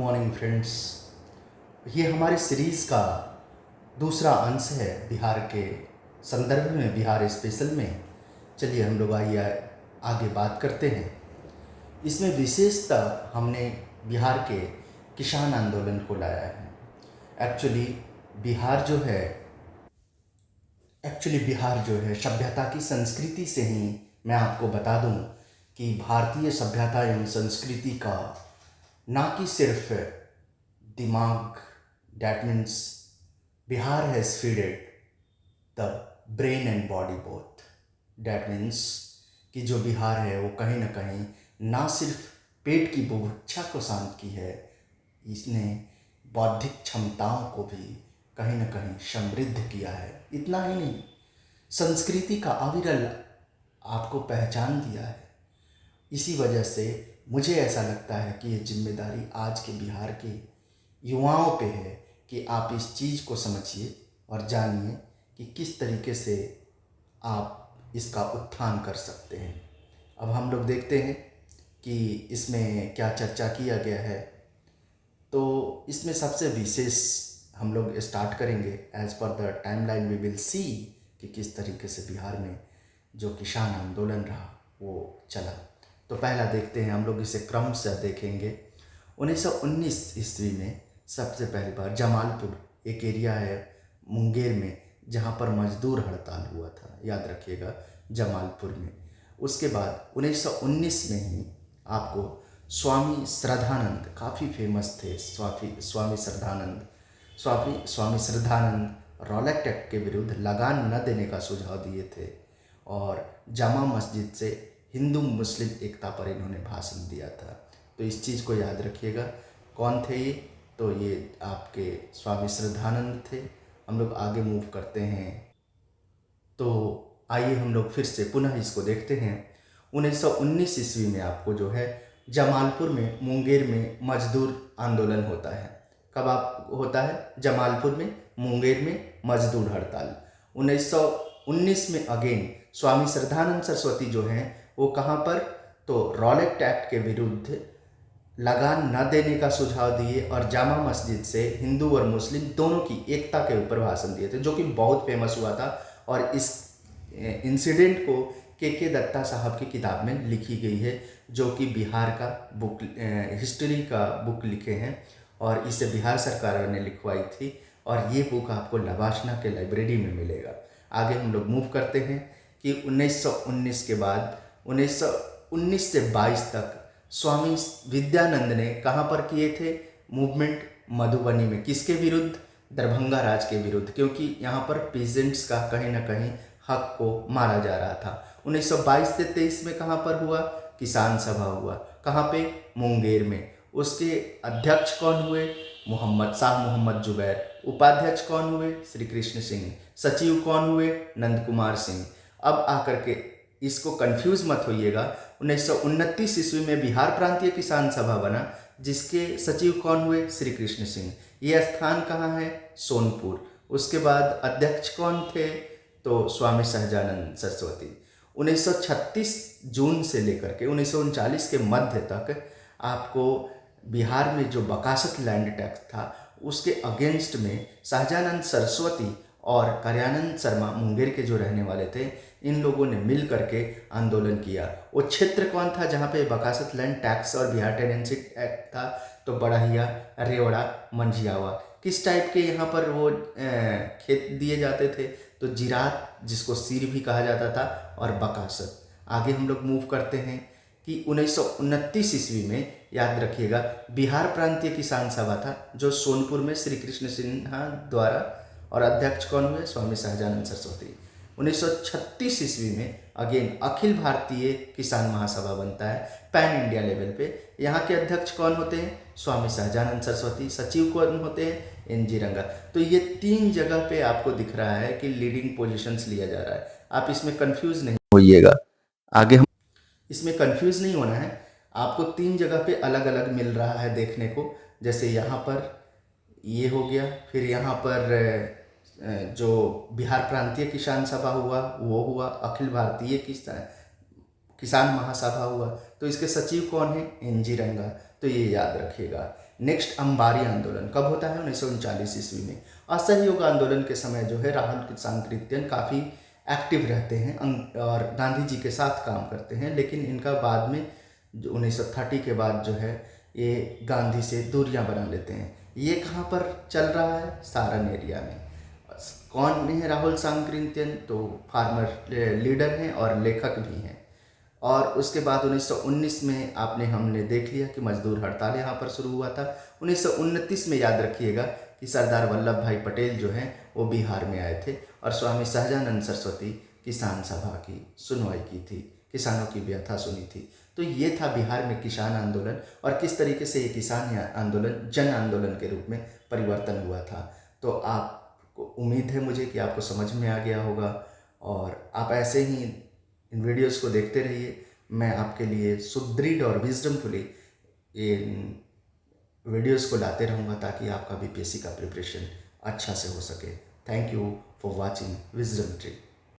Morning friends. ये हमारे series का दूसरा अंश है बिहार के संदर्भ में, बिहार स्पेशल में। चलिए हम लोग आइए आगे बात करते हैं। इसमें विशेषतः हमने बिहार के किसान आंदोलन को लाया है। एक्चुअली बिहार जो है सभ्यता की संस्कृति से ही मैं आपको बता दूं कि भारतीय सभ्यता एवं संस्कृति का ना कि सिर्फ दिमाग, that means Bihar has feeded the brain and body both. That means कि जो बिहार है वो कहीं ना कहीं ना सिर्फ पेट की बुभुक्षा को शांत की है, इसने बौद्धिक क्षमताओं को भी कहीं ना कहीं समृद्ध किया है। इतना ही नहीं, संस्कृति का अविरल आपको पहचान दिया है। इसी वजह से मुझे ऐसा लगता है कि ये जिम्मेदारी आज के बिहार के युवाओं पे है कि आप इस चीज़ को समझिए और जानिए कि किस तरीके से आप इसका उत्थान कर सकते हैं। अब हम लोग देखते हैं कि इसमें क्या चर्चा किया गया है। तो इसमें सबसे विशेष हम लोग स्टार्ट करेंगे as per the timeline. We will see कि किस तरीके से बिहार में जो किसान आंदोलन रहा वो चला। तो पहला देखते हैं, हम लोग इसे क्रम से देखेंगे। 1919 ईस्वी में सबसे पहली बार जमालपुर, एक एरिया है मुंगेर में, जहाँ पर मजदूर हड़ताल हुआ था, याद रखिएगा, जमालपुर में। उसके बाद 1919 में ही आपको स्वामी श्रद्धानंद, काफ़ी फेमस थे स्वामी श्रद्धानंद रॉलेट एक्ट के विरुद्ध लगान न देने का सुझाव दिए थे और जामा मस्जिद से हिंदू मुस्लिम एकता पर इन्होंने भाषण दिया था। तो इस चीज़ को याद रखिएगा। कौन थे ये? तो ये आपके स्वामी श्रद्धानंद थे। हम लोग आगे मूव करते हैं। तो आइए हम लोग फिर से पुनः इसको देखते हैं। 1919 ईस्वी में आपको जो है जमालपुर में, मुंगेर में मजदूर आंदोलन होता है। कब आप होता है? जमालपुर में, मुंगेर में मजदूर हड़ताल। 1919 में अगेन स्वामी श्रद्धानंद सरस्वती जो हैं वो कहाँ पर? तो रॉलेट एक्ट के विरुद्ध लगान न देने का सुझाव दिए और जामा मस्जिद से हिंदू और मुस्लिम दोनों की एकता के ऊपर भाषण दिए थे, जो कि बहुत फेमस हुआ था। और इस इंसिडेंट को के दत्ता साहब की किताब में लिखी गई है, जो कि बिहार का बुक, हिस्ट्री का बुक लिखे हैं और इसे बिहार सरकार ने लिखवाई थी। और ये बुक आपको लवाशना के लाइब्रेरी में मिलेगा। आगे हम लोग मूव करते हैं कि 1919 के बाद 1919 से 22 तक स्वामी विद्यानंद ने कहाँ पर किए थे मूवमेंट? मधुबनी में। किसके विरुद्ध? दरभंगा राज के विरुद्ध, क्योंकि यहाँ पर पीजेंट्स का कहीं ना कहीं हक को मारा जा रहा था। 1922 से 23 में कहाँ पर हुआ? किसान सभा हुआ। कहाँ पे? मुंगेर में। उसके अध्यक्ष कौन हुए? मोहम्मद जुबैर। उपाध्यक्ष कौन हुए? श्री कृष्ण सिंह। सचिव कौन हुए? नंद कुमार सिंह। अब आकर के इसको कंफ्यूज मत होइएगा। 1929 ईस्वी में बिहार प्रांतीय किसान सभा बना, जिसके सचिव कौन हुए? श्री कृष्ण सिंह। यह स्थान कहाँ है? सोनपुर। उसके बाद अध्यक्ष कौन थे? तो स्वामी सहजानंद सरस्वती। 1936 जून से लेकर के 1939 के मध्य तक आपको बिहार में जो बकासत लैंड टैक्स था उसके अगेंस्ट में सहजानंद सरस्वती और कार्यानंद शर्मा, मुंगेर के जो रहने वाले थे, इन लोगों ने मिल करके आंदोलन किया। वो क्षेत्र कौन था जहाँ पे बकासत लैंड टैक्स और बिहार टेनेंसी एक्ट था? तो बड़हिया, रेवड़ा, मंझियावा। किस टाइप के यहाँ पर वो खेत दिए जाते थे? तो जिरात, जिसको सीर भी कहा जाता था, और बकासत। आगे हम लोग मूव करते हैं कि 1929 ईस्वी में, याद रखिएगा, बिहार प्रांतीय किसान सभा था जो सोनपुर में श्री कृष्ण सिन्हा द्वारा, और अध्यक्ष कौन हुए? स्वामी सहजानंद सरस्वती। 1936 ईस्वी में अगेन अखिल भारतीय किसान महासभा बनता है पैन इंडिया लेवल पे। यहाँ के अध्यक्ष कौन होते हैं? स्वामी सहजानंद सरस्वती। सचिव कौन होते हैं? NG रंगा। तो ये 3 जगह पे आपको दिख रहा है कि लीडिंग पोजीशंस लिया जा रहा है। आप इसमें कंफ्यूज नहीं होइएगा। आगे हम इसमें कंफ्यूज नहीं होना है। आपको 3 जगह पे अलग अलग मिल रहा है देखने को। जैसे यहाँ पर ये हो गया, फिर यहाँ पर जो बिहार प्रांतीय किसान सभा हुआ वो हुआ, अखिल भारतीय किसान महासभा हुआ। तो इसके सचिव कौन है? NG रंगा। तो ये याद रखिएगा। नेक्स्ट अंबारी आंदोलन कब होता है? 1939 ईस्वी में। असहयोग आंदोलन के समय जो है राहुल सांकृत्यायन काफ़ी एक्टिव रहते हैं और गांधी जी के साथ काम करते हैं, लेकिन इनका बाद में जो 1930 के बाद जो है ये गांधी से दूरियां बना लेते हैं। ये कहाँ पर चल रहा है? सारण एरिया में। कौन है राहुल सांकृत्यायन? तो फार्मर लीडर हैं और लेखक भी हैं। और उसके बाद 1919 में हमने देख लिया कि मजदूर हड़ताल यहाँ पर शुरू हुआ था। 1929 में याद रखिएगा कि सरदार वल्लभ भाई पटेल जो हैं वो बिहार में आए थे और स्वामी सहजानंद सरस्वती किसान सभा की सुनवाई की थी, किसानों की व्यथा सुनी थी। तो ये था बिहार में किसान आंदोलन और किस तरीके से ये किसान आंदोलन जन आंदोलन के रूप में परिवर्तन हुआ था। तो आपको उम्मीद है मुझे कि आपको समझ में आ गया होगा और आप ऐसे ही इन वीडियोस को देखते रहिए। मैं आपके लिए सुदृढ़ और विजडमफुली इन वीडियोस को लाते रहूँगा ताकि आपका बीपीएससी का प्रिपरेशन अच्छा से हो सके। Thank you for watching wisdom tree.